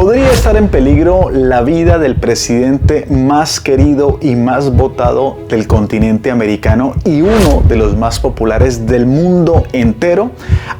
Podría estar en peligro la vida del presidente más querido y más votado del continente americano y uno de los más populares del mundo entero.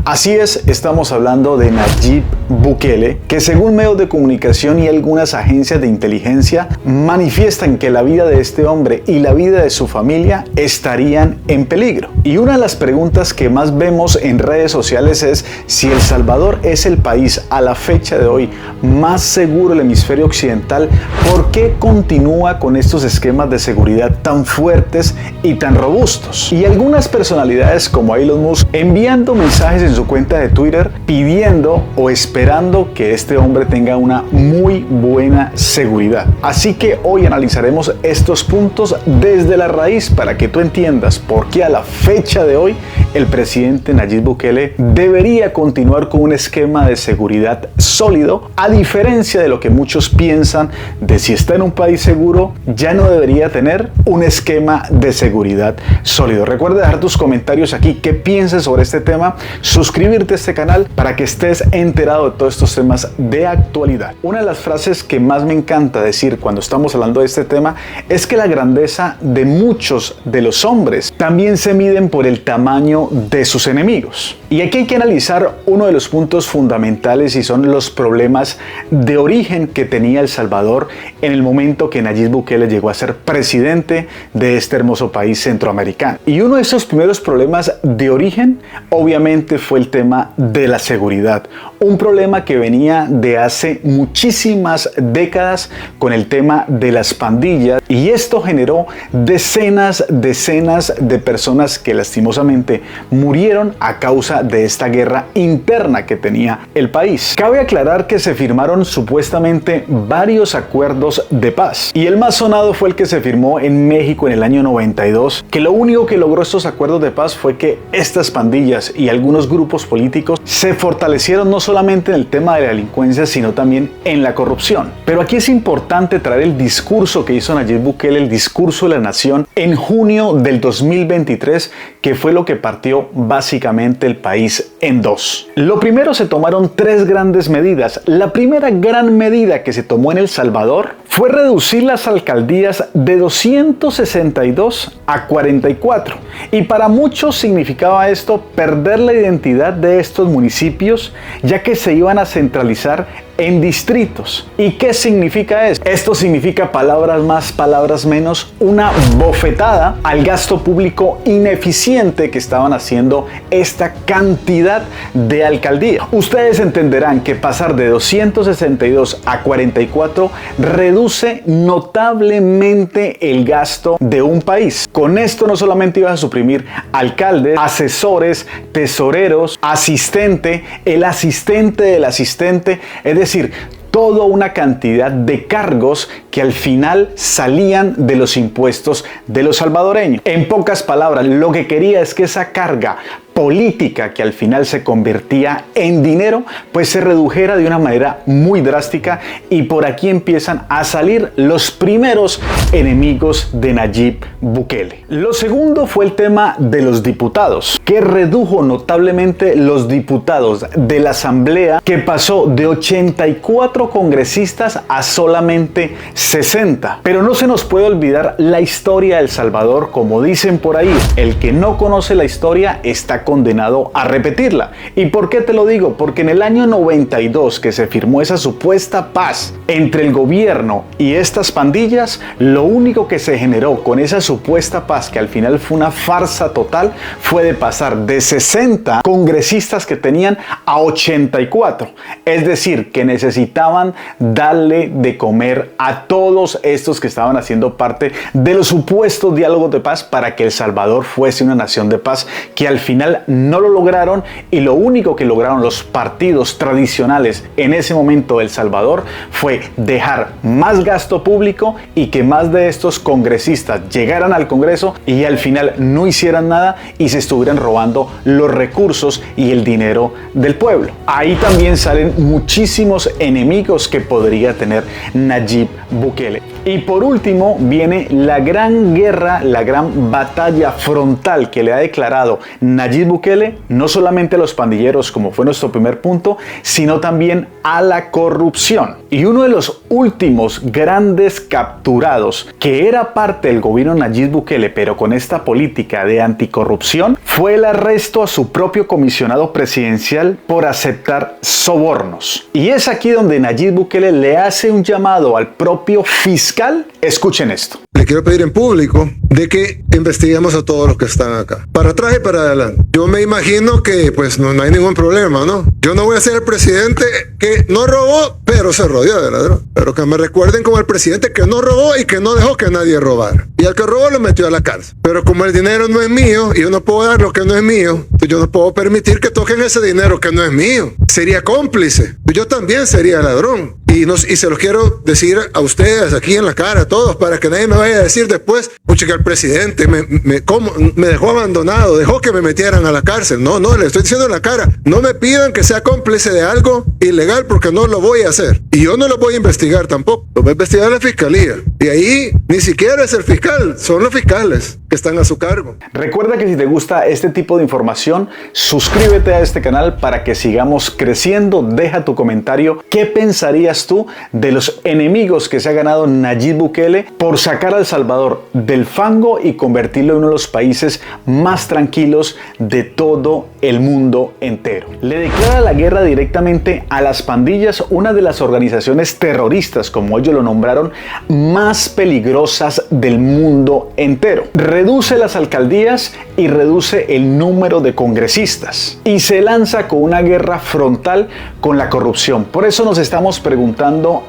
Así es, estamos hablando de Nayib Bukele, que según medios de comunicación y algunas agencias de inteligencia manifiestan que la vida de este hombre y la vida de su familia estarían en peligro. Y una de las preguntas que más vemos en redes sociales es si El Salvador es el país a la fecha de hoy más seguro del hemisferio occidental, ¿por qué continúa con estos esquemas de seguridad tan fuertes y tan robustos? Y algunas personalidades como Elon Musk enviando mensajes en su cuenta de Twitter pidiendo o esperando que este hombre tenga una muy buena seguridad. Así que hoy analizaremos estos puntos desde la raíz para que tú entiendas por qué a la fecha de hoy el presidente Nayib Bukele debería continuar con un esquema de seguridad sólido, a diferencia de lo que muchos piensan de si está en un país seguro, ya no debería tener un esquema de seguridad sólido. Recuerda dejar tus comentarios aquí, qué piensas sobre este tema, suscribirte a este canal para que estés enterado de todos estos temas de actualidad. Una de las frases que más me encanta decir cuando estamos hablando de este tema es que la grandeza de muchos de los hombres también se miden por el tamaño de sus enemigos. Y aquí hay que analizar uno de los puntos fundamentales y son los problemas de origen que tenía El Salvador en el momento que Nayib Bukele llegó a ser presidente de este hermoso país centroamericano. Y uno de esos primeros problemas de origen obviamente fue el tema de la seguridad. Un problema que venía de hace muchísimas décadas con el tema de las pandillas, y esto generó decenas de personas que lastimosamente murieron a causa de esta guerra interna que tenía el país. Cabe aclarar que se firmaron supuestamente varios acuerdos de paz, y el más sonado fue el que se firmó en México en el año 92, que lo único que logró estos acuerdos de paz fue que estas pandillas y algunos grupos políticos se fortalecieron no solamente en el tema de la delincuencia, sino también en la corrupción. Pero aquí es importante traer el discurso que hizo Nayib Bukele, el discurso de la nación en junio del 2023, que fue lo que partió básicamente el país en dos. Lo primero, se tomaron tres grandes medidas. La primera gran medida que se tomó en El Salvador fue reducir las alcaldías de 262 a 44. Y para muchos significaba esto perder la identidad de estos municipios, ya que se iban a centralizar en distritos. ¿Y qué significa esto? Esto significa, palabras más, palabras menos, una bofetada al gasto público ineficiente que estaban haciendo esta cantidad de alcaldías. Ustedes entenderán que pasar de 262 a 44 reduce notablemente el gasto de un país. Con esto no solamente ibas a suprimir alcaldes, asesores, tesoreros, asistente, el asistente del asistente, es decir, toda una cantidad de cargos que al final salían de los impuestos de los salvadoreños. En pocas palabras, lo que quería es que esa carga política que al final se convertía en dinero, pues se redujera de una manera muy drástica, y por aquí empiezan a salir los primeros enemigos de Nayib Bukele. Lo segundo fue el tema de los diputados, que redujo notablemente los diputados de la Asamblea, que pasó de 84 congresistas a solamente 60. Pero no se nos puede olvidar la historia de El Salvador, como dicen por ahí, el que no conoce la historia está condenado a repetirla. ¿Y por qué te lo digo? Porque en el año 92, que se firmó esa supuesta paz entre el gobierno y estas pandillas, lo único que se generó con esa supuesta paz, que al final fue una farsa total, fue de pasar de 60 congresistas que tenían a 84. Es decir, que necesitaban darle de comer a todos estos que estaban haciendo parte de los supuestos diálogos de paz para que El Salvador fuese una nación de paz, que al final no lo lograron, y lo único que lograron los partidos tradicionales en ese momento de El Salvador fue dejar más gasto público y que más de estos congresistas llegaran al Congreso y al final no hicieran nada y se estuvieran robando los recursos y el dinero del pueblo. Ahí también salen muchísimos enemigos que podría tener Nayib Bukele. Y por último viene la gran guerra, la gran batalla frontal que le ha declarado Nayib Nayib Bukele, no solamente a los pandilleros, como fue nuestro primer punto, sino también a la corrupción. Y uno de los últimos grandes capturados, que era parte del gobierno Nayib Bukele, pero con esta política de anticorrupción, fue el arresto a su propio comisionado presidencial por aceptar sobornos. Y es aquí donde Nayib Bukele le hace un llamado al propio fiscal. Escuchen esto. Le quiero pedir en público de que investiguemos a todos los que están acá, para atrás y para adelante. Yo me imagino que pues no hay ningún problema, ¿no? Yo no voy a ser el presidente que no robó, pero se rodeó de ladrón. Pero que me recuerden como el presidente que no robó y que no dejó que nadie robara. Y al que robó lo metió a la cárcel. Pero como el dinero no es mío y yo no puedo dar lo que no es mío, pues yo no puedo permitir que toquen ese dinero que no es mío. Sería cómplice. Yo también sería ladrón. Y se los quiero decir a ustedes aquí en la cara, a todos, para que nadie me vaya a decir después, pucha, que el presidente me dejó abandonado, dejó que me metieran a la cárcel. No, le estoy diciendo en la cara, no me pidan que sea cómplice de algo ilegal porque no lo voy a hacer. Y yo no lo voy a investigar tampoco, lo va a investigar la fiscalía. Y ahí ni siquiera es el fiscal, son los fiscales que están a su cargo. Recuerda que si te gusta este tipo de información, suscríbete a este canal para que sigamos creciendo. Deja tu comentario. ¿Qué pensarías tú de los enemigos que se ha ganado Nayib Bukele por sacar a El Salvador del fango y convertirlo en uno de los países más tranquilos de todo el mundo entero? Le declara la guerra directamente a las pandillas, una de las organizaciones terroristas, como ellos lo nombraron, más peligrosas del mundo entero. Reduce las alcaldías y reduce el número de congresistas y se lanza con una guerra frontal con la corrupción. Por eso nos estamos preguntando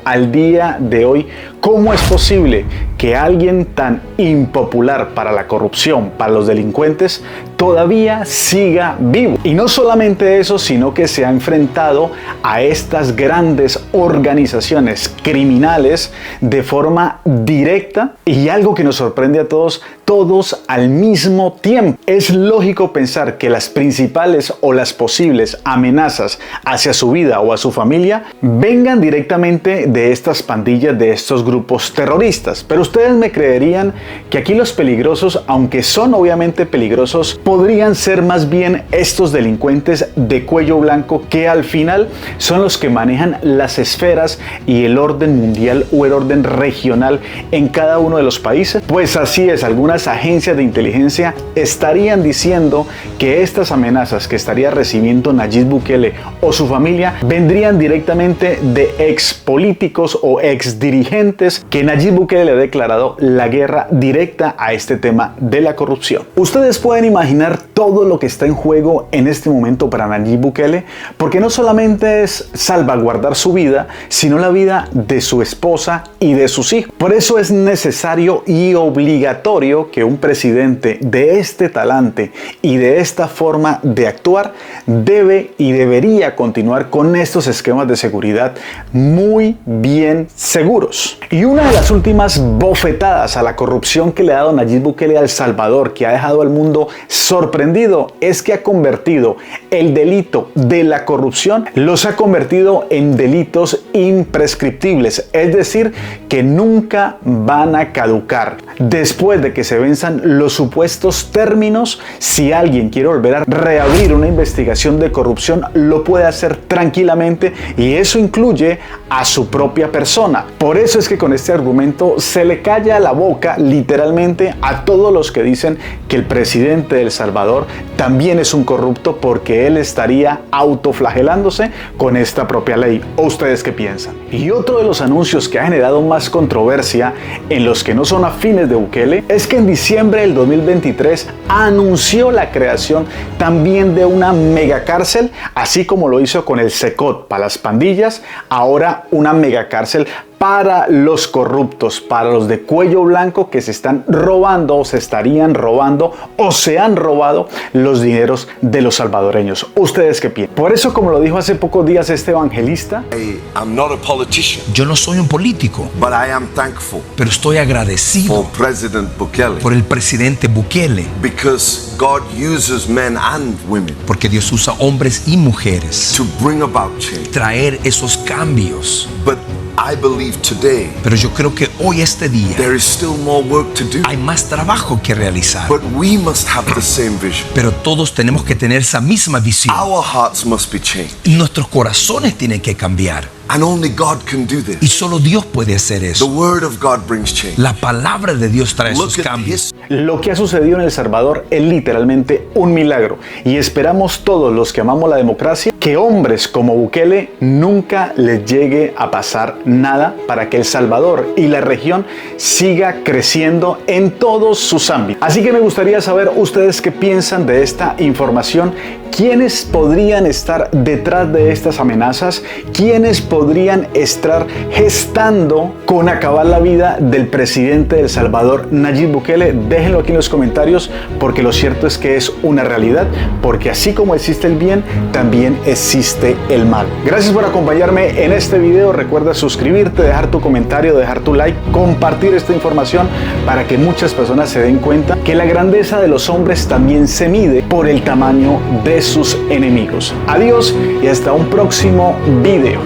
al día de hoy, ¿cómo es posible que alguien tan impopular para la corrupción, para los delincuentes, todavía siga vivo? Y no solamente eso, sino que se ha enfrentado a estas grandes organizaciones criminales de forma directa, y algo que nos sorprende a todos al mismo tiempo. Es lógico pensar que las principales o las posibles amenazas hacia su vida o a su familia vengan directamente de estas pandillas, de estos grupos terroristas. Pero ustedes me creerían que aquí los peligrosos, aunque son obviamente peligrosos, podrían ser más bien estos delincuentes de cuello blanco que al final son los que manejan las esferas y el orden mundial o el orden regional en cada uno de los países. Pues así es, algunas agencias de inteligencia estarían diciendo que estas amenazas que estaría recibiendo Nayib Bukele o su familia vendrían directamente de ex políticos o ex dirigentes, que Nayib Bukele le ha declarado la guerra directa a este tema de la corrupción. Ustedes pueden imaginar todo lo que está en juego en este momento para Nayib Bukele, porque no solamente es salvaguardar su vida, sino la vida de su esposa y de sus hijos. Por eso es necesario y obligatorio que un presidente de este talante y de esta forma de actuar debe y debería continuar con estos esquemas de seguridad muy bien seguros. Y una de las últimas bofetadas a la corrupción que le ha dado Nayib Bukele a El Salvador, que ha dejado al mundo sorprendido, es que ha convertido el delito de la corrupción, los ha convertido en delitos imprescriptibles, es decir, que nunca van a caducar. Después de que se venzan los supuestos términos, si alguien quiere volver a reabrir una investigación de corrupción, lo puede hacer tranquilamente, y eso incluye a su propia persona. Por eso es que con este argumento se le calla la boca literalmente a todos los que dicen que el presidente de El Salvador también es un corrupto, porque él estaría autoflagelándose con esta propia ley. ¿O ustedes qué piensan? Y otro de los anuncios que ha generado más controversia en los que no son afines de Bukele es que en diciembre del 2023 anunció la creación también de una megacárcel, así como lo hizo con el SECOT para las pandillas, ahora una megacárcel para los corruptos, para los de cuello blanco que se están robando o se estarían robando o se han robado los dineros de los salvadoreños. ¿Ustedes qué piensan? Por eso, como lo dijo hace pocos días este evangelista, yo no soy un político, pero estoy agradecido por el presidente Bukele, porque Dios usa hombres y mujeres traer esos cambios. Pero yo creo que hoy, este día, hay más trabajo que realizar. Pero todos tenemos que tener esa misma visión. Nuestros corazones tienen que cambiar. Y solo Dios puede hacer eso. La palabra de Dios trae esos cambios. Lo que ha sucedido en El Salvador es literalmente un milagro. Y esperamos todos los que amamos la democracia que hombres como Bukele nunca les llegue a pasar nada para que El Salvador y la región siga creciendo en todos sus ámbitos. Así que me gustaría saber ustedes qué piensan de esta información. ¿Quiénes podrían estar detrás de estas amenazas? ¿Quiénes podrían estar gestando con acabar la vida del presidente de El Salvador, Nayib Bukele? Déjenlo aquí en los comentarios, porque lo cierto es que es una realidad, porque así como existe el bien, también existe el mal. Gracias por acompañarme en este video. Recuerda suscribirte, dejar tu comentario, dejar tu like, compartir esta información para que muchas personas se den cuenta que la grandeza de los hombres también se mide por el tamaño de sus enemigos. Adiós y hasta un próximo video.